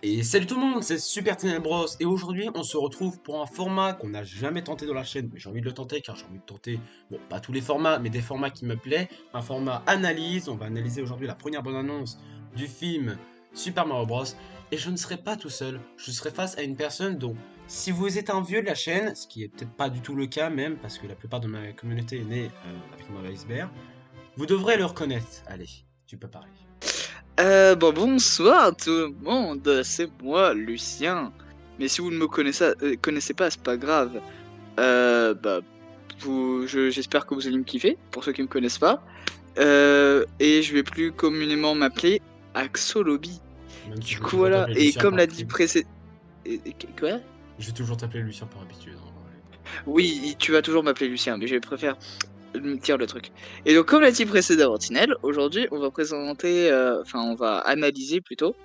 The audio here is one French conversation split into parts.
Et salut tout le monde, c'est Super Bros et aujourd'hui on se retrouve pour un format qu'on n'a jamais tenté dans la chaîne, mais j'ai envie de le tenter car j'ai envie de tenter, bon pas tous les formats, mais des formats qui me plaisent, un format analyse. On va analyser aujourd'hui la première bande-annonce du film Super Mario Bros. Et je ne serai pas tout seul, je serai face à une personne dont, si vous êtes un vieux de la chaîne, ce qui est peut-être pas du tout le cas même, parce que la plupart de ma communauté est née avec Mario Iceberg, vous devrez le reconnaître. Allez, tu peux parler. Bonsoir tout le monde, c'est moi Lucien. Mais si vous ne me connaissez pas, c'est pas grave. Euh, bah, j'espère que vous allez me kiffer, pour ceux qui me connaissent pas. Et je vais plus communément m'appeler Axolobi. Même si Du je vais coup toujours voilà, t'appeler et Lucien comme par l'a dit habitude. précédemment... Quoi? Je vais toujours t'appeler Lucien par habitude, hein, ouais. Oui, tu vas toujours m'appeler Lucien, mais je préfère me dire le truc. Et donc comme l'a dit précédemment Tinel, aujourd'hui on va on va analyser plutôt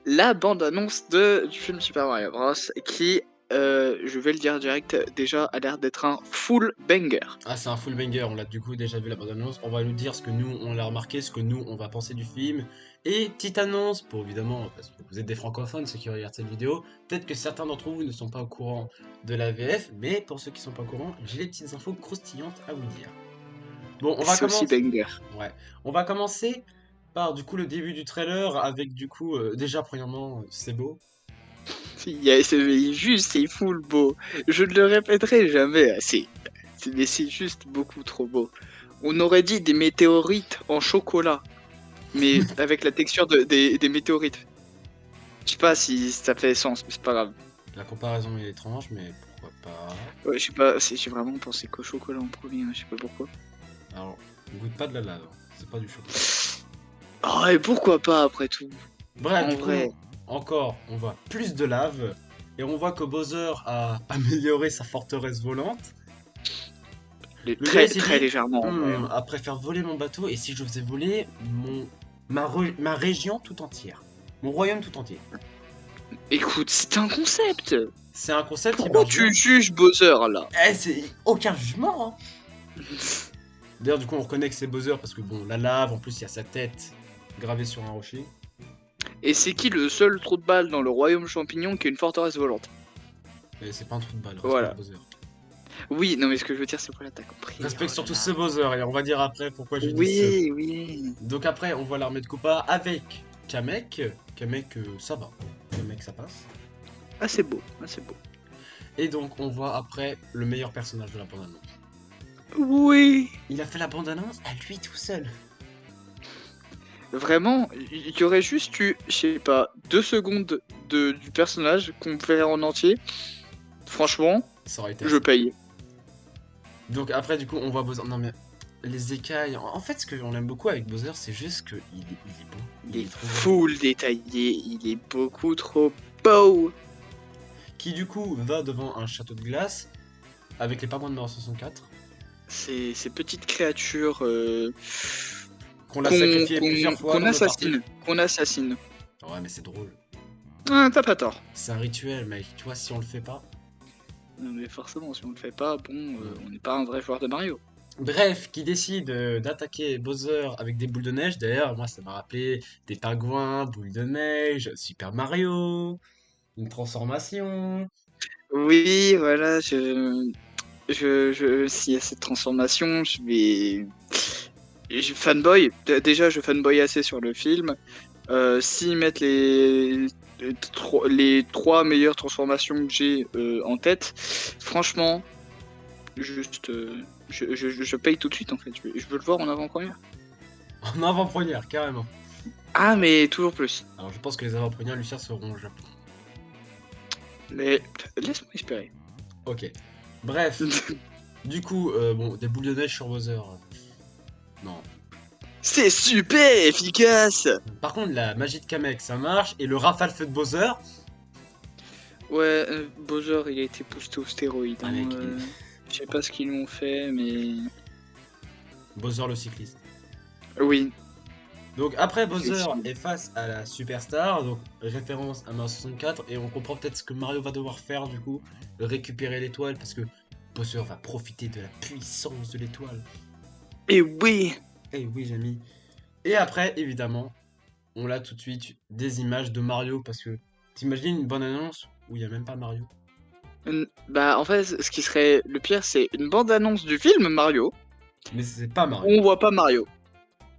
la bande-annonce du film Super Mario Bros. Qui, je vais le dire direct, déjà a l'air d'être un full banger. Ah, c'est un full banger, on l'a du coup déjà vu la bande-annonce. On va nous dire ce que nous on l'a remarqué, ce que nous on va penser du film. Et petite annonce, pour évidemment, parce que vous êtes des francophones ceux qui regardent cette vidéo, peut-être que certains d'entre vous ne sont pas au courant de la VF, mais pour ceux qui sont pas au courant, j'ai des petites infos croustillantes à vous dire. Bon, on va C'est aussi commencer. banger. Ouais, on va commencer par du coup le début du trailer avec du coup, déjà premièrement, c'est beau. C'est full beau. Je ne le répéterai jamais assez. Mais c'est juste beaucoup trop beau. On aurait dit des météorites en chocolat, mais avec la texture des météorites. Je sais pas si ça fait sens, mais c'est pas grave. La comparaison est étrange, mais pourquoi pas. Ouais, je sais pas, j'ai vraiment pensé qu'au chocolat en premier, hein, je sais pas pourquoi. Alors, on goûte pas de la lave, hein, c'est pas du chocolat. Oh, et pourquoi pas après tout? Bref, En du coup, vrai. encore, on voit plus de lave. Et on voit que Bowser a amélioré sa forteresse volante. Le gars, il Très, s'est très dit, légèrement en vrai, hein. après faire voler mon bateau, et si je faisais voler ma région tout entière. Mon royaume tout entier. Écoute, c'est un concept. C'est un concept qui Pourquoi marche tu bien. juges Bowser là? Eh, c'est aucun jugement, hein. D'ailleurs, du coup, on reconnaît que c'est Bowser parce que, bon, la lave, en plus, il y a sa tête gravée sur un rocher. Et c'est qui le seul trou de balle dans le royaume champignon qui a une forteresse volante? Mais c'est pas un trou de balle, respecte Voilà. Bowser. Oui, non mais ce que je veux dire c'est voilà, t'as compris. Respecte Oh là surtout ce là. Bowser, et on va dire après pourquoi je dis ce. Oui, oui. Donc après, on voit l'armée de Koopa avec Kamek. Kamek, ça va. Kamek, ça passe. Ah c'est beau, ah c'est beau. Et donc, on voit après le meilleur personnage de la bande-annonce. Oui. Il a fait la bande-annonce à lui tout seul. Vraiment, il y aurait juste eu, je sais pas, 2 secondes du personnage qu'on fait en entier. Franchement, Ça aurait été je assez. paye. Donc après, du coup, on voit Bowser. Non mais, les écailles. En fait, ce que on aime beaucoup avec Bowser, c'est juste qu'il il est beau. Il Il est est trop joli. full détaillé, il est beaucoup trop beau. Qui du coup va devant un château de glace avec les pingouins de Mario 64. Ces petites créatures Qu'on l'a sacrifié plusieurs fois qu'on dans nos parties. assassine. Qu'on assassine. Ouais, mais c'est drôle. Ah, t'as pas tort. C'est un rituel, mec. Tu vois, si on le fait pas. Non, mais forcément, si on le fait pas, bon, Mm. on n'est pas un vrai joueur de Mario. Bref, qui décide d'attaquer Bowser avec des boules de neige. D'ailleurs, moi, ça m'a rappelé des pingouins, boules de neige, Super Mario, une transformation. Oui, voilà, s'il y a cette transformation, fanboy. Déjà, je fanboy assez sur le film. S'ils mettent les trois meilleures transformations que j'ai en tête, franchement, juste, je paye tout de suite en fait. Je veux le voir en avant-première. En avant-première, carrément. Ah, mais toujours plus. Alors, je pense que les avant-premières, Lucien, seront au Japon. Mais laisse-moi espérer. Ok. Bref, du coup, bon, des boules de neige sur Bowser. Non. C'est super efficace. Par contre, la magie de Kamek, ça marche. Et le rafale feu de Bowser. Ouais, Bowser, il a été boosté aux stéroïdes. Ah, Hein, mec, je sais pas ce qu'ils lui ont fait, mais... Bowser le cycliste. Oui, Donc après Bowser effectivement. est face à la superstar, donc référence à Mario 64, et on comprend peut-être ce que Mario va devoir faire du coup, récupérer l'étoile, parce que Bowser va profiter de la puissance de l'étoile. Et oui. Eh oui, j'ai mis. Et après, évidemment, on a tout de suite des images de Mario, parce que t'imagines une bonne annonce où il y a même pas Mario? Bah, en fait, ce qui serait le pire, c'est une bande-annonce du film Mario Mais c'est pas où Mario. on voit pas Mario.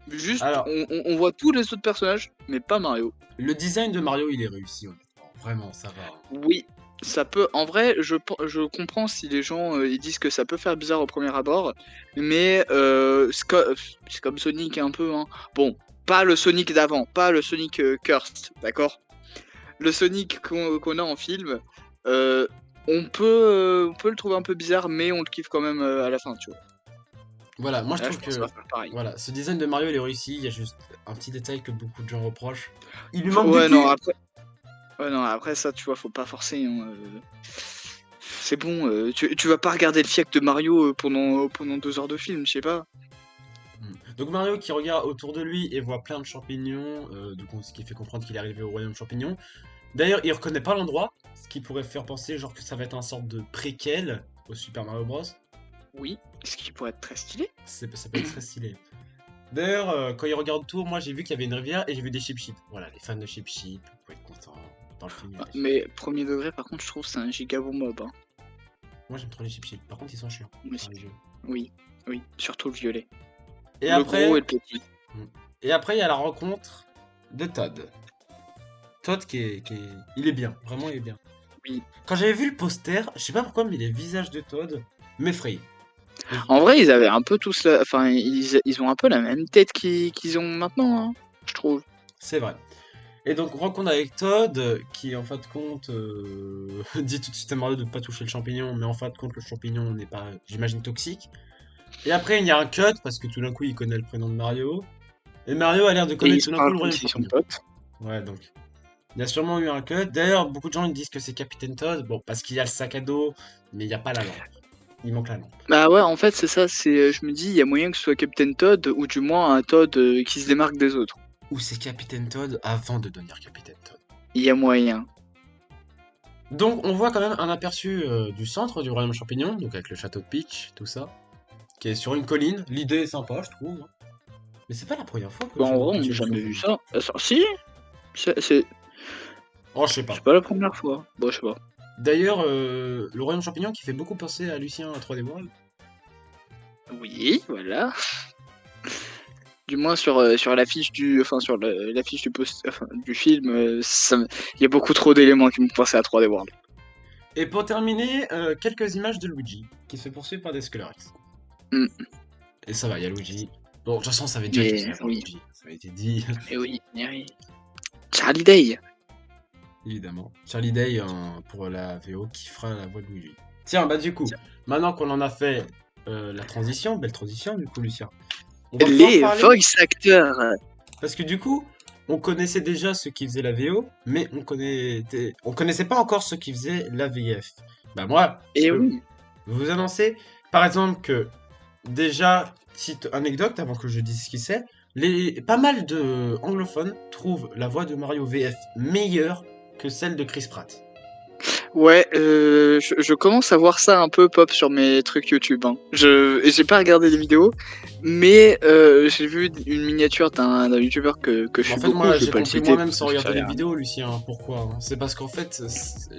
Juste, Alors, on voit tous les autres personnages, mais pas Mario. le design de Mario, il est réussi, honnêtement. Vraiment, ça va, hein. Oui, ça peut. En vrai, je comprends si les gens ils disent que ça peut faire bizarre au premier abord, mais c'est comme Sonic un peu. Hein. Bon, pas le Sonic d'avant, pas le Sonic Cursed, d'accord? Le Sonic qu'on a en film, euh, on peut le trouver un peu bizarre, mais on le kiffe quand même à la fin, tu vois. Voilà, moi je Là, trouve je pense qu'on que va faire pareil. voilà, ce design de Mario il est réussi, il y a juste un petit détail que beaucoup de gens reprochent. Il lui manque du Ouais, non, cul! après. Ouais, non, après ça, tu vois, faut pas forcer. Hein, c'est bon, tu vas pas regarder le fiac de Mario pendant 2 heures de film, je sais pas. Donc Mario qui regarde autour de lui et voit plein de champignons, ce qui fait comprendre qu'il est arrivé au royaume champignon. D'ailleurs, il reconnaît pas l'endroit, ce qui pourrait faire penser genre que ça va être un sorte de préquel au Super Mario Bros. Oui, ce qui pourrait être très stylé. Ça peut être très stylé. D'ailleurs, quand il regarde autour, moi j'ai vu qu'il y avait une rivière et j'ai vu des Chip. Voilà, les fans de Chip, vous pouvez être contents. Dans le film, il y a des Chip. Mais premier degré, par contre, je trouve que c'est un giga bon mob. Hein. Moi j'aime trop les Chip. Par contre, ils sont chiants Oui, dans les jeux. oui, oui, surtout le violet. Et Le gros et le petit. et après, il y a la rencontre de Todd. Todd il est bien, vraiment il est bien. Oui. Quand j'avais vu le poster, je sais pas pourquoi, mais les visages de Todd m'effrayaient. En vrai, ils avaient un peu tous Enfin, ils ont un peu la même tête qu'ils ont maintenant, hein, je trouve. C'est vrai. Et donc, rencontre avec Todd, qui en fin de compte dit tout de suite à Mario de ne pas toucher le champignon, mais en fin de compte, le champignon n'est pas, j'imagine, toxique. Et après, il y a un cut, parce que tout d'un coup, il connaît le prénom de Mario. Et Mario a l'air de Et ils connaître se tout d'un coup parlent le comme royaume s'ils sont champignon. potes. Ouais, donc. Il y a sûrement eu un cut. D'ailleurs, beaucoup de gens ils disent que c'est Capitaine Todd. Bon, parce qu'il y a le sac à dos, mais il n'y a pas la lampe. Il manque la lampe. Bah ouais, en fait, c'est ça. Je me dis, il y a moyen que ce soit Captain Todd, ou du moins un Todd qui se démarque des autres. Ou c'est Capitaine Todd avant de devenir Capitaine Todd. Il y a moyen. Donc, on voit quand même un aperçu du centre du royaume champignon, donc avec le château de Peach, tout ça, qui est sur une colline. L'idée est sympa, je trouve. Mais c'est pas la première fois que Bah, je en vois vrai, on Peach n'a et le jamais vu fauve. ça. Si, c'est Oh, je sais pas. pas la première fois. Bon, je sais pas. D'ailleurs, le royaume champignon qui fait beaucoup penser à Lucien à 3D World. Oui, voilà. Du moins sur l'affiche l'affiche du film, il y a beaucoup trop d'éléments qui me font penser à 3D World. Et pour terminer, quelques images de Luigi, qui se fait poursuivre par des Skullrix. Mm. Et ça va, il y a Luigi. Bon, de toute façon, ça avait déjà été Mais dit avant oui, Luigi. Ça avait été dit, mais oui, mais oui. Charlie Day. évidemment. Charlie Day pour la VO qui fera la voix de Luigi. Tiens, bah du coup, maintenant qu'on en a fait la transition, belle transition du coup, Lucien. On va pouvoir Les parler, voice actors. parce que du coup, on connaissait déjà ceux qui faisaient la VO, mais on connaissait pas encore ceux qui faisaient la VF. Bah moi, je Et peux oui. vous annoncer, par exemple, que déjà, petite anecdote avant que je dise ce qui c'est, pas mal de anglophones trouvent la voix de Mario VF meilleure que celle de Chris Pratt. Ouais, je commence à voir ça un peu pop sur mes trucs YouTube. Hein. J'ai pas regardé les vidéos, mais j'ai vu une miniature d'un YouTuber que je En suis fait, beaucoup. moi, Je vais j'ai pas le compris citer moi-même parce sans que ça regarder sert les à rien. vidéos, Lucien. Pourquoi hein. C'est parce qu'en fait,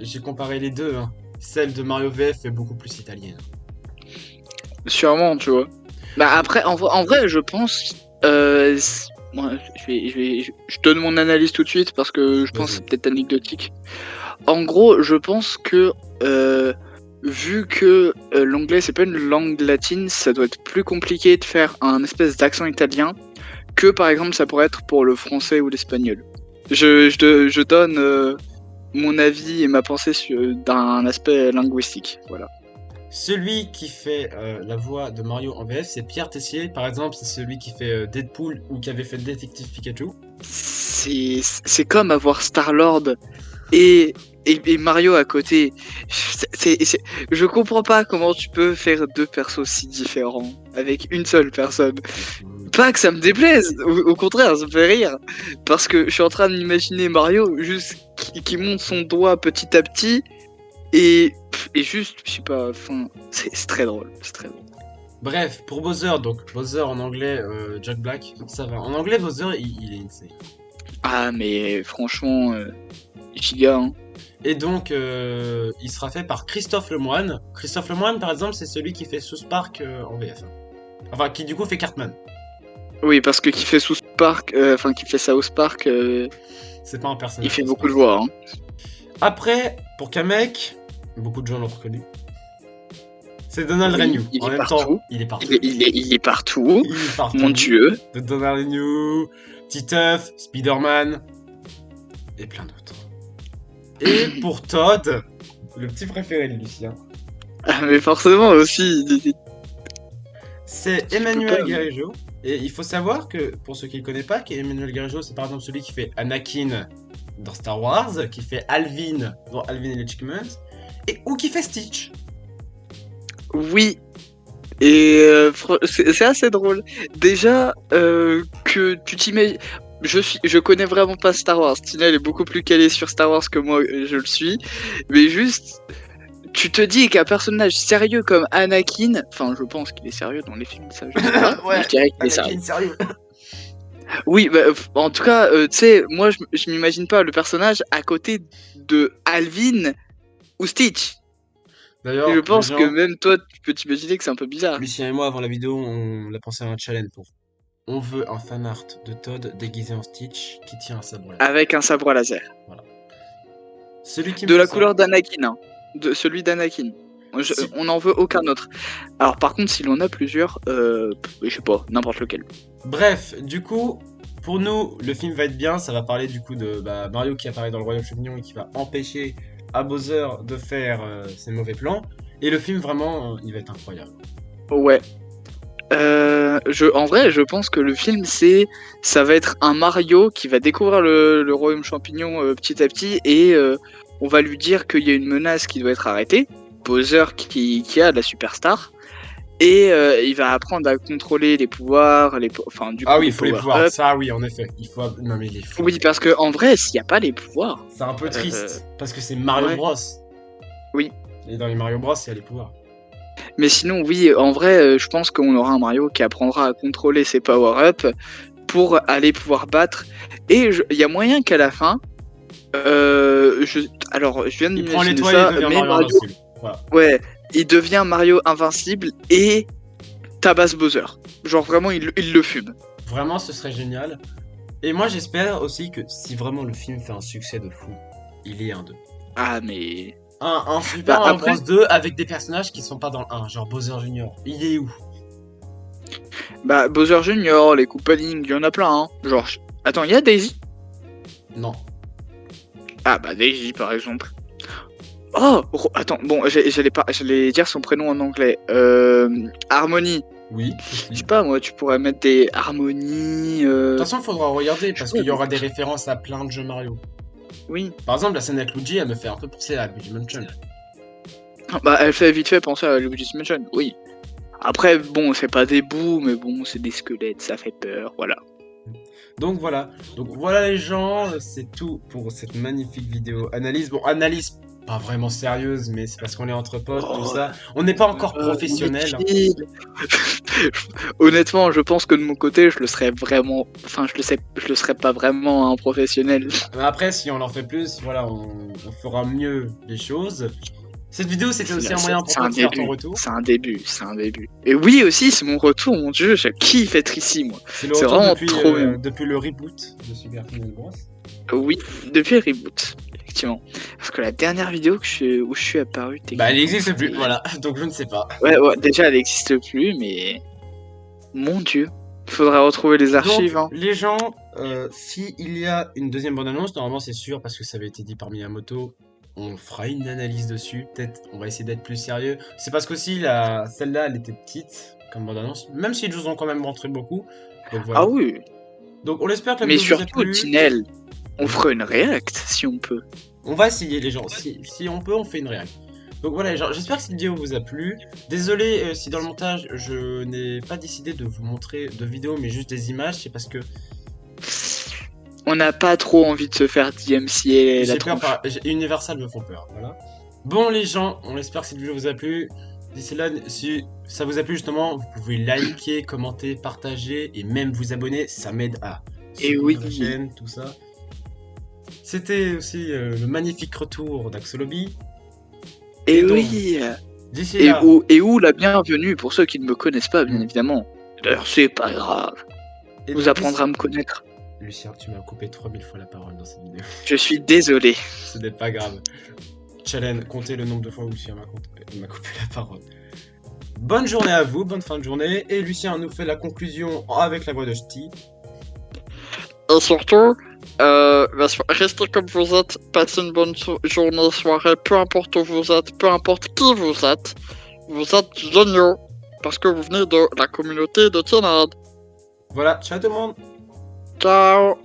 j'ai comparé les deux. Hein. Celle de Mario VF est beaucoup plus italienne. Sûrement, tu vois. Bah après, en vrai, je pense. Moi, je donne mon analyse tout de suite parce que je pense que Vas-y. c'est peut-être anecdotique. En gros, je pense que vu que l'anglais c'est pas une langue latine, ça doit être plus compliqué de faire un espèce d'accent italien que par exemple ça pourrait être pour le français ou l'espagnol. Je donne mon avis et ma pensée d'un aspect linguistique. Voilà. Celui qui fait la voix de Mario en VF, c'est Pierre Tessier. Par exemple, c'est celui qui fait Deadpool ou qui avait fait Détective Pikachu. C'est comme avoir Star-Lord et Mario à côté. Je comprends pas comment tu peux faire deux persos si différents avec une seule personne. Pas que ça me déplaise, au contraire, ça me fait rire. Parce que je suis en train d'imaginer Mario juste qui monte son doigt petit à petit et juste, je sais pas, enfin, c'est très drôle, c'est très drôle. Bref, pour Bowser, donc Bowser en anglais, Jack Black, ça va. En anglais, Bowser, il est insane. Ah, mais franchement, giga, hein. Et donc, il sera fait par Christophe Lemoine. Christophe Lemoine, par exemple, c'est celui qui fait South Park en VF. Enfin, qui du coup fait Cartman. Oui, parce que qui fait South Park, qui fait South Park, C'est pas un personnage. il fait beaucoup de voix, hein. Après, pour Kamek, beaucoup de gens l'ont reconnu. C'est Donald Oui, Renew. il En est même partout. temps, il est partout. Il est partout. Il est partout. Mon Dieu. De Donald Renew, Titeuf, Spider-Man et plein d'autres. Et pour Todd, le petit préféré de Lucien, Ah, mais forcément aussi. c'est peux Emmanuel pas, Garijo. Et il faut savoir que, pour ceux qui ne le connaissent pas, qu'Emmanuel Garijo, c'est par exemple celui qui fait Anakin dans Star Wars, qui fait Alvin dans Alvin et les Chipmunks, ou qui fait Stitch. Oui. Et c'est assez drôle. Déjà, que tu t'imagines. Je connais vraiment pas Star Wars. Tinel est beaucoup plus calé sur Star Wars que moi, je le suis. Mais juste, tu te dis qu'un personnage sérieux comme Anakin, enfin, je pense qu'il est sérieux dans les films, ça, je sais pas. Mais je dirais qu'il est sérieux. Sérieux. Oui, bah, en tout cas, tu sais, moi, je m'imagine pas le personnage à côté de Alvin ou Stitch. D'ailleurs, Et je pense les que gens, même toi, tu peux t'imaginer que c'est un peu bizarre. Lucien et moi, avant la vidéo, on a pensé à un challenge pour. On veut un fanart de Todd déguisé en Stitch qui tient un sabre laser. Avec un sabre à laser. Celui qui me De fait la ça, couleur d'Anakin, hein. De celui d'Anakin. Si- On n'en veut aucun autre. Alors par contre, s'il en a plusieurs, je sais pas, n'importe lequel. Bref, du coup, pour nous, le film va être bien. Ça va parler du coup de Mario qui apparaît dans le Royaume Champignon et qui va empêcher à Bowser de faire ses mauvais plans. Et le film, vraiment, il va être incroyable. Ouais. En vrai, je pense que le film, ça va être un Mario qui va découvrir le Royaume Champignon petit à petit et on va lui dire qu'il y a une menace qui doit être arrêtée. Bowser qui a la superstar. Et il va apprendre à contrôler les pouvoirs, du coup, Ah oui, il faut les pouvoirs. power-up. Ça, oui, en effet. Il faut. Non, mais il est fou. Oui, parce que en vrai, s'il n'y a pas les pouvoirs, C'est un peu triste. Parce que c'est Mario ouais. Bros. Oui. Et dans les Mario Bros, il y a les pouvoirs. Mais sinon, oui, en vrai, je pense qu'on aura un Mario qui apprendra à contrôler ses power-up pour aller pouvoir battre. Et il y a moyen qu'à la fin, alors je viens Il prend d'imaginer l'étoile ça, et devient mais Mario Mario, invincible. Voilà. ouais, il devient Mario invincible et tabasse Bowser. Genre vraiment, il le fume. Vraiment, ce serait génial. Et moi, j'espère aussi que si vraiment le film fait un succès de fou, il y ait un 2. Ah, mais... Un Super Bah, Mario après- Bros 2 avec des personnages qui sont pas dans le 1, genre Bowser Jr. Il est où? Bah, Bowser Junior, les Koopalings, il y en a plein, hein. Genre, attends, il y a Daisy? Non. Ah, bah, Daisy, par exemple. Oh, attends, bon, j'allais dire son prénom en anglais. Harmony. Oui. Je sais pas, moi, tu pourrais mettre des Harmony. De toute façon, il faudra regarder parce Ouais, qu'il y aura des références à plein de jeux Mario. Oui. Par exemple, la scène avec Luigi, elle me fait un peu penser à Luigi Mansion. Bah, elle fait vite fait penser à Luigi's Mansion, oui. Après, bon, c'est pas des bouts, mais bon, c'est des squelettes, ça fait peur, voilà. Donc voilà les gens, c'est tout pour cette magnifique vidéo analyse. Bon, analyse pas vraiment sérieuse, mais c'est parce qu'on est entre potes, tout ça. On n'est pas encore professionnel. Honnêtement, je pense que de mon côté, je le serais vraiment. Enfin, je le serais pas vraiment un professionnel. Mais après, si on en fait plus, voilà, on fera mieux les choses. Cette vidéo, c'était aussi un moyen pour toi de faire ton retour. C'est un début. Et oui, aussi, c'est mon retour, mon dieu, je kiffe être ici, moi. C'est le C'est retour vraiment depuis, trop bien. depuis le reboot de Super Mario Bros. Oui, depuis le reboot, effectivement. Parce que la dernière vidéo où je suis apparu, Bah, elle n'existe c'était- plus, voilà. Donc je ne sais pas. Ouais, déjà, elle n'existe plus, mais. Mon dieu. Il faudrait retrouver les archives, Donc, hein. les gens, si il y a une deuxième bande-annonce, normalement c'est sûr parce que ça avait été dit par Miyamoto, on fera une analyse dessus. Peut-être, on va essayer d'être plus sérieux. C'est parce qu'aussi celle-là, elle était petite comme bande-annonce, même si ils nous ont quand même montré beaucoup. Donc voilà. Ah oui. Donc on espère que la Mais vidéo vous a surtout, plu. Tinel, on fera une react si on peut. On va essayer les gens. Si on peut, on fait une réaction. Donc voilà les gens, j'espère que cette vidéo vous a plu. Désolé si dans le montage je n'ai pas décidé de vous montrer de vidéos mais juste des images, c'est parce que On n'a pas trop envie de se faire DMCA la j'ai peur tronche. Universal me font peur. Voilà. Bon les gens, on espère que cette vidéo vous a plu. D'ici là, si ça vous a plu justement, vous pouvez liker, commenter, partager et même vous abonner, ça m'aide à Et soutenir oui. la chaîne, tout ça. C'était aussi le magnifique retour d'Axolobi. Et donc, oui. D'ici Et là, où la bienvenue pour ceux qui ne me connaissent pas, bien évidemment. D'ailleurs, c'est pas grave. et Vous donc, apprendrez à me connaître. Lucien, tu m'as coupé 3000 fois la parole dans cette vidéo. Je suis désolé. Ce n'est pas grave. Challenge, comptez le nombre de fois où Lucien m'a coupé la parole. Bonne journée à vous, bonne fin de journée. Et Lucien nous fait la conclusion avec la voix de Ch'ti. Et surtout, restez comme vous êtes, passez une bonne journée, soirée, peu importe où vous êtes, peu importe qui vous êtes géniaux, parce que vous venez de la communauté de Tienad. Voilà, ciao tout le monde. Ciao.